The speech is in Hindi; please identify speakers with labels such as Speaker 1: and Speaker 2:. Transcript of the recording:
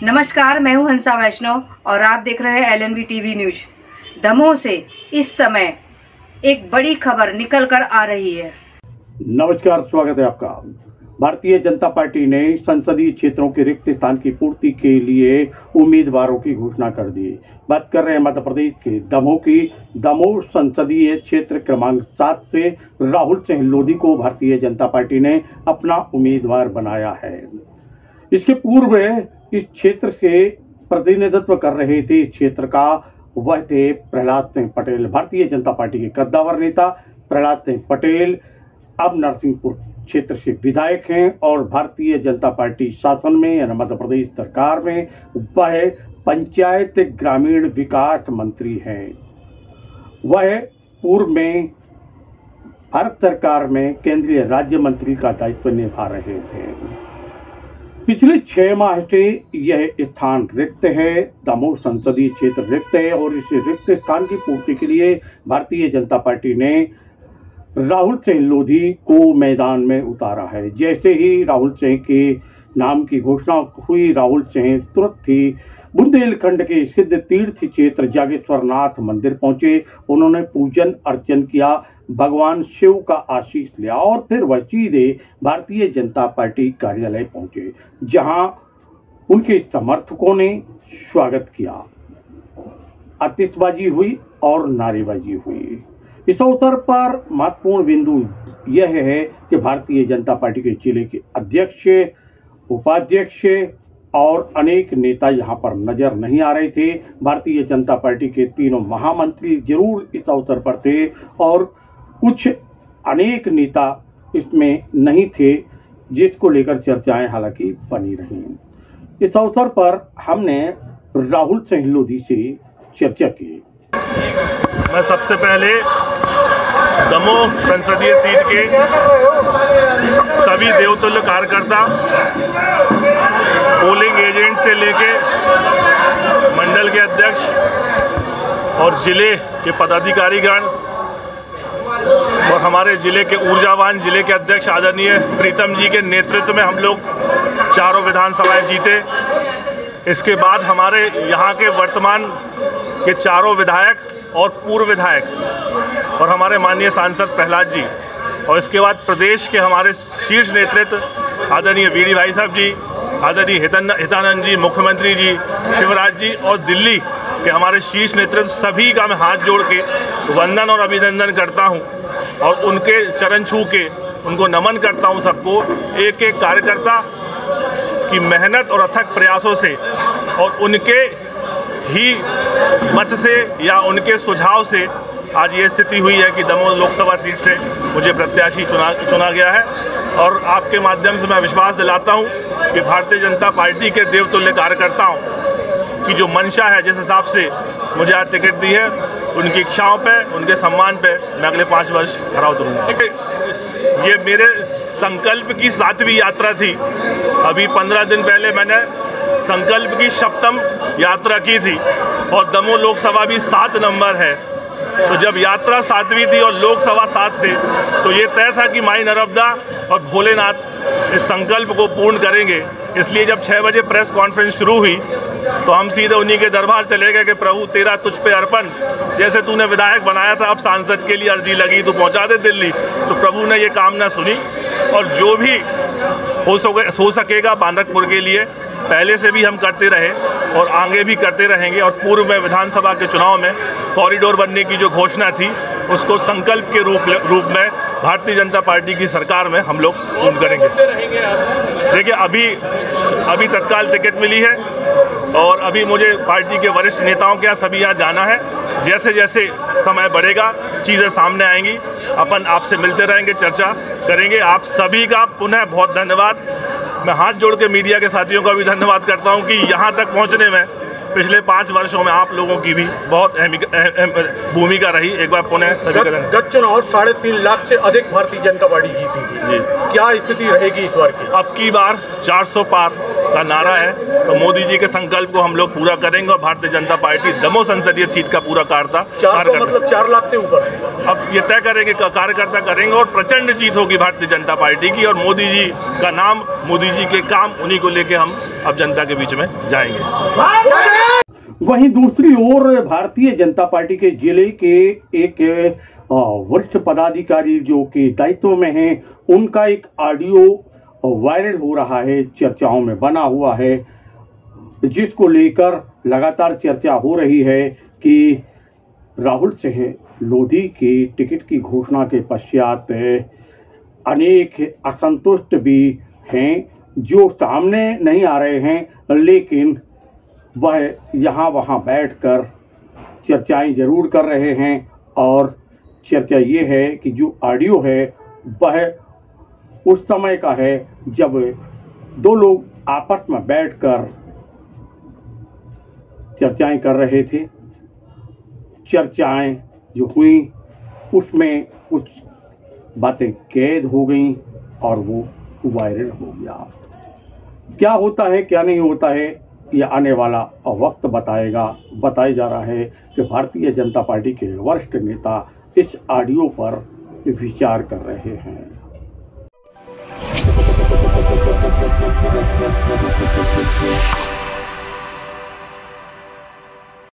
Speaker 1: नमस्कार, मैं हूं हंसा वैष्णव और आप देख रहे हैं LNV टीवी न्यूज। दमोह से इस समय एक बड़ी खबर निकल कर आ रही है।
Speaker 2: नमस्कार, स्वागत है आपका। भारतीय जनता पार्टी ने संसदीय क्षेत्रों के रिक्त स्थान की पूर्ति के लिए उम्मीदवारों की घोषणा कर दी। बात कर रहे हैं मध्य प्रदेश के दमोह की। दमोह संसदीय क्षेत्र क्रमांक 7 से राहुल सिंह लोधी को भारतीय जनता पार्टी ने अपना उम्मीदवार बनाया है। इसके पूर्व इस क्षेत्र से प्रतिनिधित्व कर रहे थे इस क्षेत्र का वह थे प्रहलाद सिंह पटेल। भारतीय जनता पार्टी के कद्दावर नेता प्रहलाद सिंह पटेल अब नरसिंहपुर क्षेत्र से विधायक हैं और भारतीय जनता पार्टी शासन में यानी मध्य प्रदेश सरकार में वह पंचायत ग्रामीण विकास मंत्री हैं। वह पूर्व में भारत सरकार में केंद्रीय राज्य मंत्री का दायित्व निभा रहे थे। पिछले 6 माह से यह स्थान रिक्त है। दमोह संसदीय क्षेत्र रिक्त है और इस रिक्त स्थान की पूर्ति के लिए भारतीय जनता पार्टी ने राहुल सिंह लोधी को मैदान में उतारा है। जैसे ही राहुल सिंह के नाम की घोषणा हुई, राहुल सिंह तुरंत ही बुंदेलखंड के सिद्ध तीर्थ क्षेत्र जागेश्वरनाथ मंदिर पहुंचे। उन्होंने पूजन अर्चन किया, भगवान शिव का आशीष लिया और फिर वह सीधे भारतीय जनता पार्टी कार्यालय पहुंचे, जहां उनके समर्थकों ने स्वागत किया। आतिशबाजी हुई और नारेबाजी हुई। इस अवसर पर महत्वपूर्ण बिंदु यह है कि भारतीय जनता पार्टी के जिले के अध्यक्ष, उपाध्यक्ष और अनेक नेता यहां पर नजर नहीं आ रहे थे। भारतीय जनता पार्टी के तीनों महामंत्री जरूर इस अवसर पर थे और कुछ अनेक नेता इसमें नहीं थे, जिसको लेकर चर्चाएं हालांकि बनी रही। इस अवसर पर हमने राहुल सिंह लोधी से चर्चा की।
Speaker 3: मैं सबसे पहले दमोह संसदीय सीट के सभी देवतुल्य कार्यकर्ता, पोलिंग एजेंट से लेके मंडल के अध्यक्ष और जिले के पदाधिकारीगण और हमारे जिले के ऊर्जावान जिले के अध्यक्ष आदरणीय प्रीतम जी के नेतृत्व में हम लोग चारों विधानसभाएं जीते। इसके बाद हमारे यहाँ के वर्तमान के चारों विधायक और पूर्व विधायक और हमारे माननीय सांसद प्रहलाद जी, और इसके बाद प्रदेश के हमारे शीर्ष नेतृत्व आदरणीय वीडी भाई साहब जी, आदरणीय हितानंद जी, मुख्यमंत्री जी, शिवराज जी और दिल्ली के हमारे शीर्ष नेतृत्व, सभी का मैं हाथ जोड़ के वंदन और अभिनंदन करता हूं और उनके चरण छू के उनको नमन करता हूं। सबको, एक एक कार्यकर्ता की मेहनत और अथक प्रयासों से और उनके ही मत से या उनके सुझाव से आज ये स्थिति हुई है कि दमोह लोकसभा सीट से मुझे प्रत्याशी चुना गया है। और आपके माध्यम से मैं विश्वास दिलाता हूं कि भारतीय जनता पार्टी के देवतुल्य कार्यकर्ताओं की जो मंशा है, जिस हिसाब से मुझे आज टिकट दी है, उनकी इच्छाओं पे, उनके सम्मान पे मैं अगले 5 वर्ष खरा उतरूंगा। ये मेरे संकल्प की 7वीं यात्रा थी। अभी 15 दिन पहले मैंने संकल्प की 7वीं यात्रा की थी और दमोह लोकसभा भी 7 नंबर है। तो जब यात्रा 7वीं थी और लोकसभा 7 थे, तो ये तय था कि माई नर्मदा और भोलेनाथ इस संकल्प को पूर्ण करेंगे। इसलिए जब 6 बजे प्रेस कॉन्फ्रेंस शुरू हुई तो हम सीधे उन्हीं के दरबार चले गए कि प्रभु तेरा तुझ पे अर्पण, जैसे तूने विधायक बनाया था अब सांसद के लिए अर्जी लगी तू पहुंचा दे दिल्ली। तो प्रभु ने ये कामना सुनी और जो भी हो सकेगा बांदकपुर के लिए पहले से भी हम करते रहे और आगे भी करते रहेंगे। और पूर्व में विधानसभा के चुनाव में कॉरिडोर बनने की जो घोषणा थी, उसको संकल्प के रूप में भारतीय जनता पार्टी की सरकार में हम लोग पूर्ण करेंगे। देखिए, अभी तत्काल टिकट मिली है और अभी मुझे पार्टी के वरिष्ठ नेताओं के यहाँ सभी यहाँ जाना है। जैसे जैसे समय बढ़ेगा चीज़ें सामने आएंगी, अपन आपसे मिलते रहेंगे, चर्चा करेंगे। आप सभी का पुनः बहुत धन्यवाद। मैं हाथ जोड़ के मीडिया के साथियों का भी धन्यवाद करता हूं कि यहाँ तक पहुँचने में पिछले 5 वर्षों में आप लोगों की भी बहुत अहम भूमिका रही। एक बार पुनः
Speaker 4: गत चुनाव 3.5 लाख से अधिक भारतीय जनता पार्टी जीती थी। क्या स्थिति रहेगी इस बार की?
Speaker 3: अब की बार 400 पार का नारा है, तो मोदी जी के संकल्प को हम लोग पूरा करेंगे और भारतीय जनता पार्टी दमोह संसदीय सीट का पूरा
Speaker 4: मतलब 4 लाख से ऊपर
Speaker 3: अब ये तय करेंगे, कार्यकर्ता करेंगे और प्रचंड जीत होगी भारतीय जनता पार्टी की। और मोदी जी का नाम, मोदी जी के काम, उन्हीं को लेके हम अब जनता के बीच में जाएंगे।
Speaker 2: वहीं दूसरी ओर भारतीय जनता पार्टी के जिले के एक वरिष्ठ पदाधिकारी जो कि दायित्व में हैं, उनका एक ऑडियो वायरल हो रहा है, चर्चाओं में बना हुआ है, जिसको लेकर लगातार चर्चा हो रही है कि राहुल सिंह लोधी की टिकट की घोषणा के पश्चात अनेक असंतुष्ट भी हैं जो सामने नहीं आ रहे हैं, लेकिन वह यहाँ वहाँ बैठकर चर्चाएं जरूर कर रहे हैं। और चर्चा ये है कि जो ऑडियो है वह उस समय का है जब दो लोग आपस में बैठकर चर्चाएं कर रहे थे। चर्चाएं जो हुई उसमें कुछ बातें कैद हो गई और वो वायरल हो गया। क्या होता है क्या नहीं होता है ये आने वाला वक्त बताएगा। बताया जा रहा है कि भारतीय जनता पार्टी के वरिष्ठ नेता इस ऑडियो पर विचार कर रहे हैं।